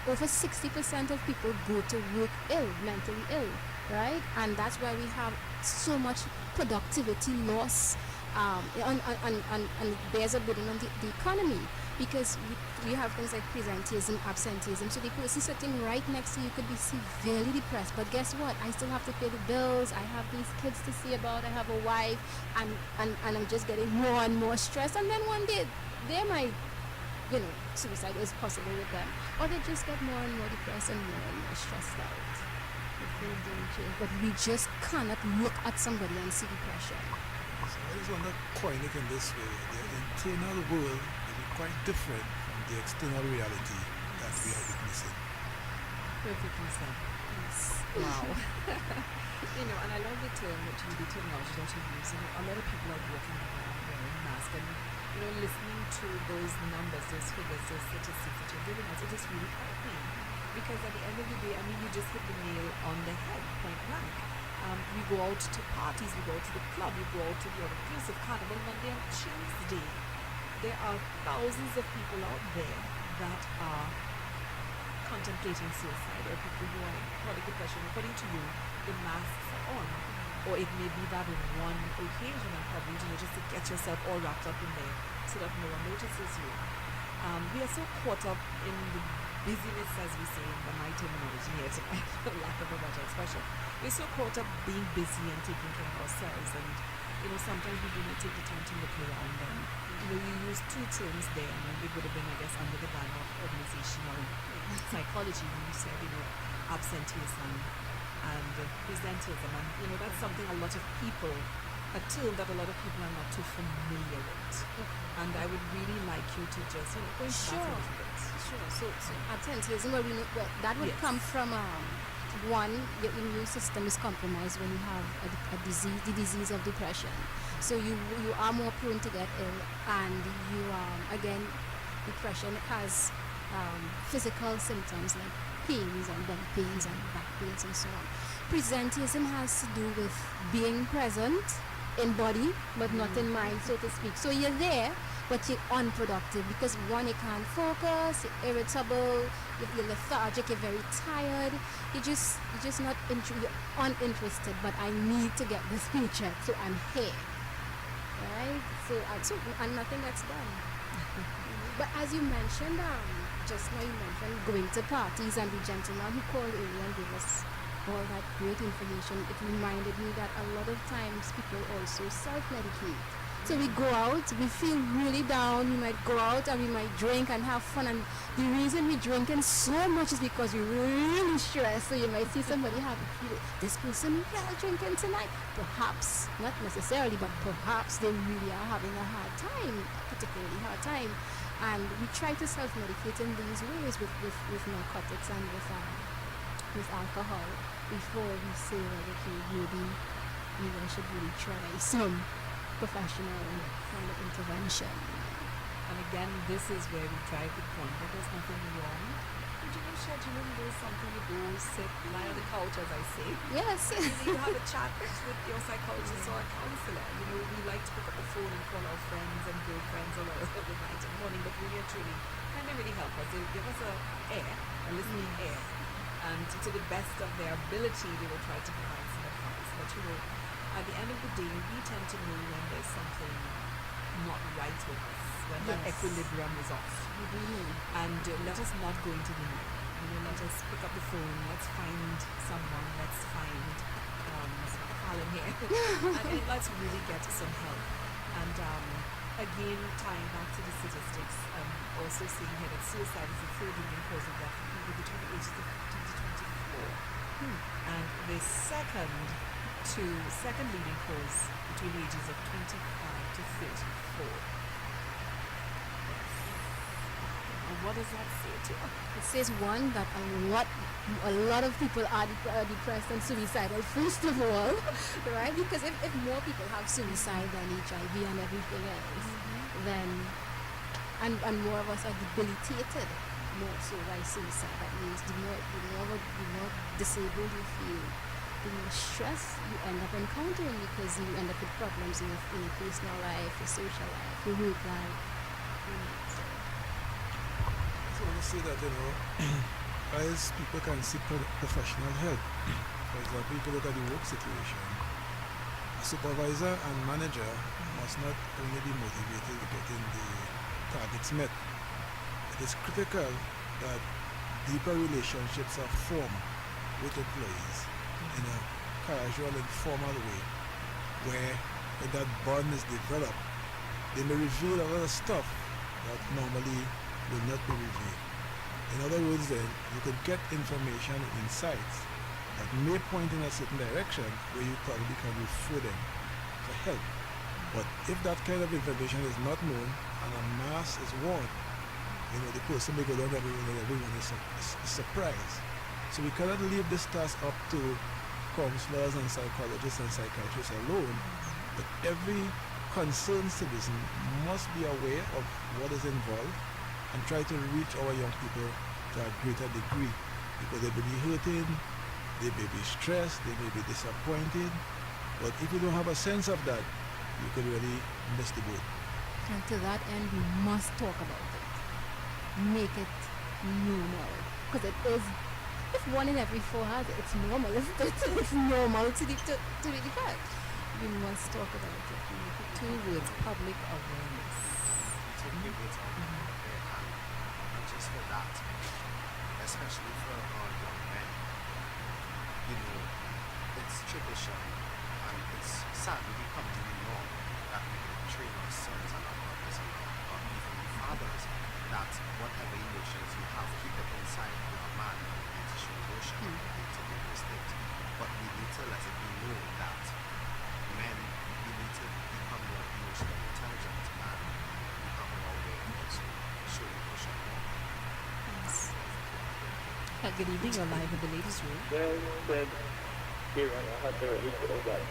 over 60% of people go to work ill, mentally ill, right? And that's why we have so much productivity loss, and it bears a burden on the economy, because we have things like presenteeism, absenteeism. So the person sitting right next to you could be severely depressed, but guess what? I still have to pay the bills. I have these kids to see about. I have a wife, and I'm just getting more and more stressed. And then one day they might, suicide is possible with them, or they just get more and more depressed and more stressed out. But we just cannot look at somebody and see depression. So I just want to coin it in this way. The internal world may be quite different from the external reality that we are witnessing. Perfectly said. Yes. Wow. And I love the terminology that you use. A lot of people are walking around wearing masks, and listening to those numbers, those figures, those statistics that you're giving us, it is really frightening. Because at the end of the day, you just hit the nail on the head, point blank. We go out to parties, we go out to the club, we go out to the all-inclusive carnival Monday and Tuesday. There are thousands of people out there that are contemplating suicide, or people who are in chronic depression. According to you, the masks are on. Or it may be that one occasion, and probably just to get yourself all wrapped up in there so that no one notices you. We are so caught up in the busyness, as we say in my terminology here tonight, for lack of a better expression. We're so caught up being busy and taking care of ourselves, and sometimes we do not take the time to look around. And you use two terms there, and it would have been, I guess, under the banner of organizational psychology when you said, absenteeism and presenteeism, and that's something a term that a lot of people are not too familiar with. And I would really like you to just, point that a little bit. Sure. So absenteeism, that would come from one, your immune system is compromised when you have a disease, the disease of depression. So you are more prone to get ill, and you again, depression has physical symptoms like pains and belly pains and back pains and so on. Presenteeism has to do with being present in body but not in mind, so to speak. So you're there, but you're unproductive because one, you can't focus, you're irritable, you're lethargic, you're very tired, you're just not you're uninterested. But I need to get this paycheck, so I'm here, right? So and nothing gets done. But as you mentioned, just now you mentioned going to parties, and the gentleman who called earlier and gave us all that great information, it reminded me that a lot of times people also self-medicate. So we go out, we feel really down, we might go out and we might drink and have fun, and the reason we're drinking so much is because we're really stressed. So you might see somebody this person drinking tonight. Perhaps, not necessarily, but perhaps they really are having a hard time, a particularly hard time. And we try to self-medicate in these ways with narcotics and with alcohol before we say that, okay, maybe I should really try some professional kind of intervention. And again, this is where we drive the point that there's nothing wrong. Scheduling, there's something you go sit, lie on the couch, as I say. Yes. You have a chat with your psychologist or a counselor. We like to pick up the phone and call our friends and girlfriends all over the night and morning, but really and truly, can they really help us? They give us a listening ear. And to the best of their ability, they will try to provide some advice. But at the end of the day, we tend to know when there's something not right with us, when that equilibrium is off. And let us not go into denial. Let us pick up the phone, let's find someone, let's find Alan here. And let's really get some help. And again, tying back to the statistics, also seeing here that suicide is the third leading cause of death for people between the ages of 15 to 24. And the second leading cause between the ages of 25 to 34. And what does that say to you? It says one that a lot of people are depressed and suicidal first of all, right? Because if more people have suicide than HIV and everything else, then and more of us are debilitated more so by suicide. That means the more disabled you feel, the more stress you end up encountering because you end up with problems in your personal life, your social life, your work life. So I want to say that, as people can seek professional help. For example, if you look at the work situation, a supervisor and manager must not only be motivated to getting the targets met. It is critical that deeper relationships are formed with employees in a casual, informal way, where when that bond is developed, they may reveal a lot of stuff that normally will not be revealed. In other words, then, you could get information and insights that may point in a certain direction where you probably can refer them for help. But if that kind of information is not known and a mask is worn, the person may go down and everyone is surprised. So we cannot leave this task up to counselors and psychologists and psychiatrists alone, but every concerned citizen must be aware of what is involved and try to reach our young people to a greater degree, because they may be hurting, they may be stressed, they may be disappointed, but if you don't have a sense of that, you could really miss the boat. And to that end, we must talk about it. Make it normal. Because it is, if 1 in every 4 has it, it's normal, isn't it? It's normal to be depressed. We must talk about it. Two words, public awareness. To give it not just for that, especially for our young men. It's tradition and it's sadly becoming the norm that we train our sons and our daughters or even the fathers that whatever emotions you have, keep it inside. You're a man, you don't need to show emotion, you don't need to do those things. But we need to let it be known that men, we need to become more emotionally intelligent and become more aware and also show emotion more. Good evening, you're live in the ladies' room. Well said, Kieran. I had to really say that.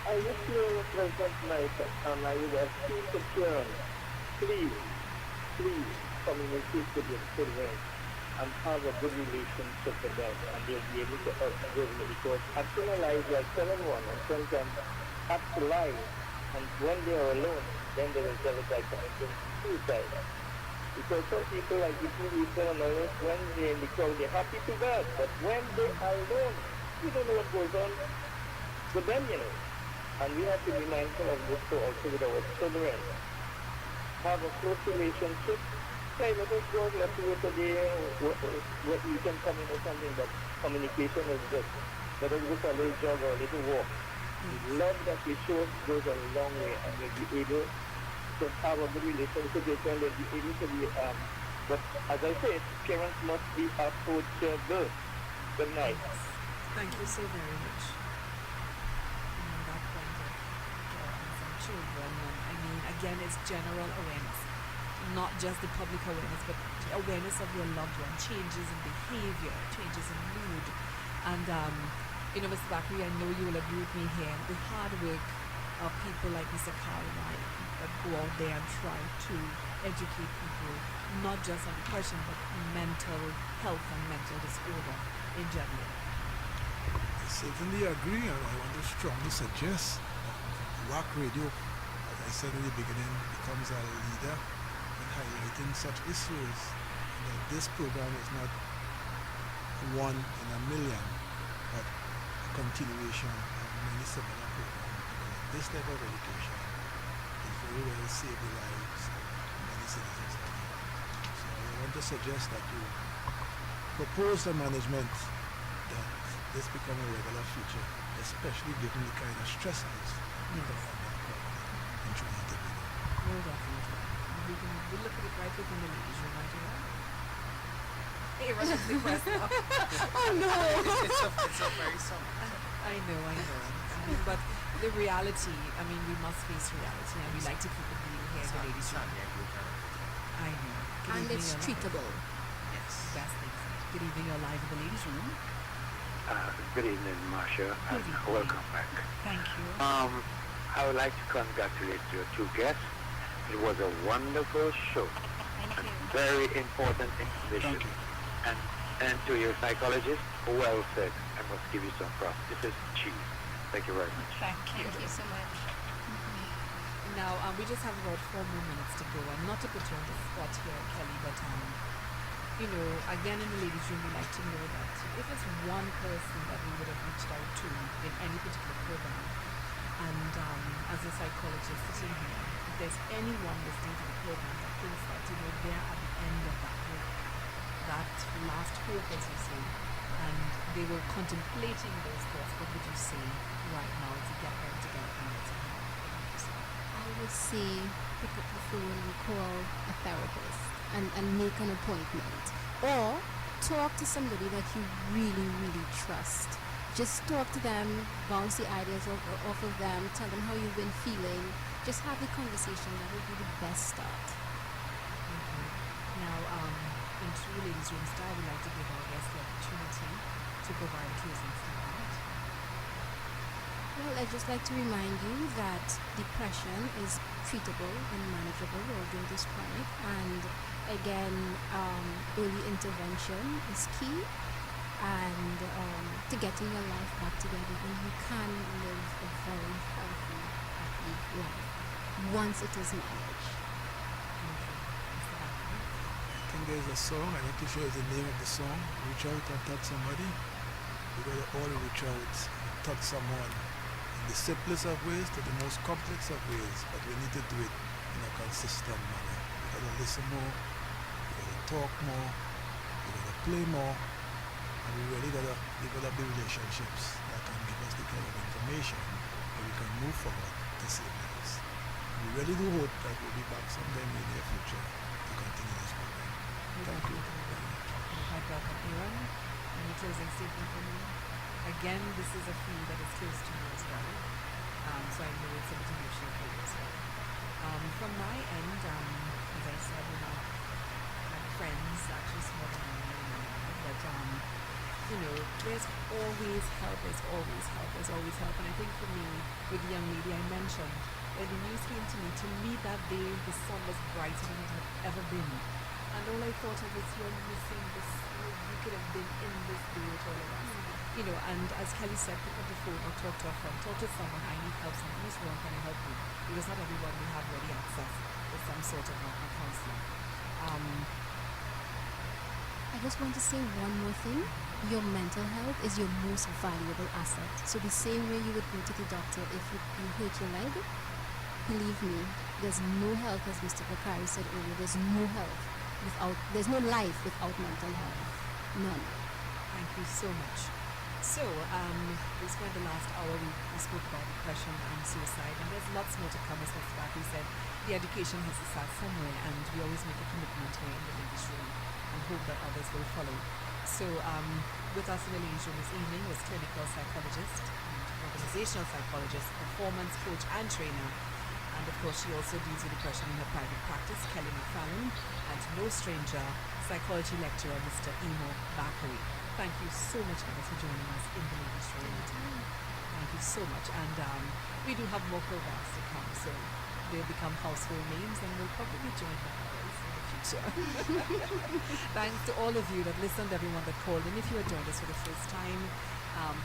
I wish you were present tonight, and I would have seen to Kieran, please communicate with your children and have a good relationship with them, and they'll be able to outgrow you, because acting alive like someone and sometimes have to lie, and when they are alone, then they will tell it like committing suicide. Because some people, like the two people on the list, when they're in the crowd, they're happy to God, but when they are alone, you don't know what goes on with them, And we have to be mindful of this too, also with our children. Have a close relationship. Hey, let us go, let's do it today, what you can come in or something, but communication is good. Let us go for a little jog or a little walk. The love that we show goes a long way, and we'll be able to have a good relationship with them, they'll be able to be, but as I said, parents must be approachable. Good night. Thank you so very much. On that point of parents and children, again, it's general awareness, not just the public awareness, but the awareness of your loved one, changes in behavior, changes in mood. And, Mr. Bakari, I know you will agree with me here, the hard work of people like Mr. Carl and I that go out there and try to educate people, not just on depression, but mental health and mental disorder in general. I certainly agree, and I want to strongly suggest that WAC Radio, as I said in the beginning, becomes a leader in highlighting such issues, and that this program is not one in a million, but a continuation of many similar programs, because this type of education is very well save the lives of many citizens out there. So I want to suggest that you propose to management that this become a regular feature, especially given the kind of stresses that Yes. are in training individual. No, definitely. We look at it right within the ladies' room, right here. Hey, run up the quest now. Oh no! It's a very simple. I know. But the reality, I mean, we must face reality, and we like to keep it real here in the ladies' room. I know. Good And evening, it's you're live. treatable. Yes, best thing. Good evening, you're live in the ladies' room. Good evening, Marcia, and Good evening. welcome back. Thank you. I would like to congratulate your two guests. It was a wonderful show and very important information. Thank you. And to your psychologist, well said. I must give you some props. This is cheese. Thank you very much. Thank you. Thank you so much. Now, we just have about 4 more minutes to go, and not to put you on the spot here, Kelly, but you know, again in the ladies' room, we like to know that if it's one person that we would have reached out to in any particular program, and as a psychologist sitting here, if there's anyone listening to the program that thinks that, you know, they're at the end of that work, that last hope, as you say, and they were contemplating those thoughts, what would you say right now to get them together and get some help? What would you say? I would say pick up the phone and call a therapist and make an appointment. Or talk to somebody that you really, really trust. Just talk to them, bounce the ideas off of them, tell them how you've been feeling. Just have the conversation. That would be the best start. Now, in true ladies' room style, we like to give our guests the opportunity to provide a closing statement. Well, I'd just like to remind you that depression is treatable and manageable, although it is chronic. And again, early intervention is key. And to getting your life back together, and you can live a very healthy, happy life once it is managed. I think there's a song, I'm not too sure it's the name of the song. Reach out and touch somebody. We gotta all reach out and touch someone in the simplest of ways to the most complex of ways, but we need to do it in a consistent manner. We gotta listen more, we gotta talk more, we gotta play more, and we really gotta develop the relationships that can give us the kind of information that we can move forward to save lives. We really do hope that we'll be back sometime in the near future to continue this program. Thank you very much. Quite welcome, Aaron. Any closing statement from you? Again, this is a field that is close to you as well, so I know it's a bit emotional for you as well. From my end, as I said, you know, my friends, actually smaller than me, but you know, there's always help, and I think for me, with the young lady I mentioned, when the news came to me that day, the sun was brighter than it had ever been. And all I thought of was, you're missing this, you could have been in this day with all of us. You know, and as Kelly said, pick up the phone or talk to a friend, talk to someone, I need help, something is wrong, can I help you? Because not everyone will have ready access to some sort of a counselor. I just want to say one more thing. Your mental health is your most valuable asset. So the same way you would go to the doctor if you hurt your leg, believe me, there's no health, as Mr. Bakari said earlier, there's no life without mental health. None. Thank you so much. So, we spent the last hour, we spoke about depression and suicide, and there's lots more to come, as Mr. Bakari said. The education has to start somewhere, and we always make a commitment here in the ladies' room and hope that others will follow. So, with us in the ladies' room this evening was clinical psychologist and organizational psychologist, performance coach and trainer. And of course, she also deals with depression in her private practice, Kelly Farlane, and no stranger, psychology lecturer, Mr. Bakari. Thank you so much, guys, for joining us in the ladies' room. Thank you so much. And we do have more programs to come, so they'll become household names, and we'll probably join the others in the future. Thanks to all of you that listened, everyone that called in. If you had joined us for the first time,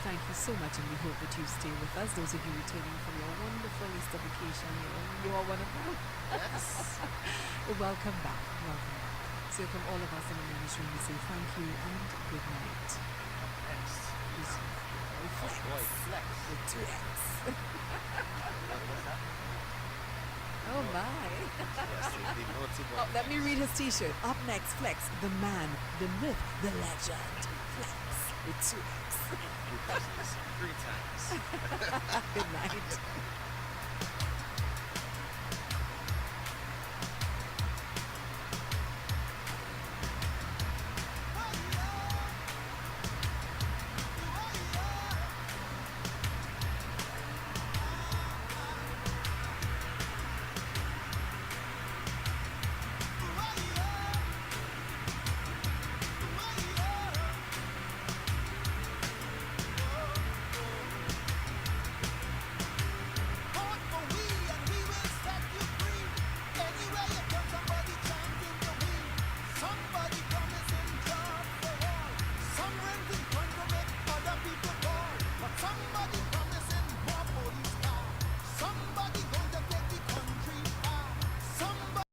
thank you so much, and we hope that you stay with us. Those of you returning from your wonderful Easter vacation, you are one of them. Yes. Welcome back. Welcome back. So from all of us in the ladies' room, we say thank you and good night. Next. Flex. Boy, flex. With 2 X. What's that? Oh my. Yes, the naughty boy. Oh, let me read his t-shirt. Up next, Flex, the man, the myth, the legend. Flex. with 2 X. You cousins 3 times. Good night.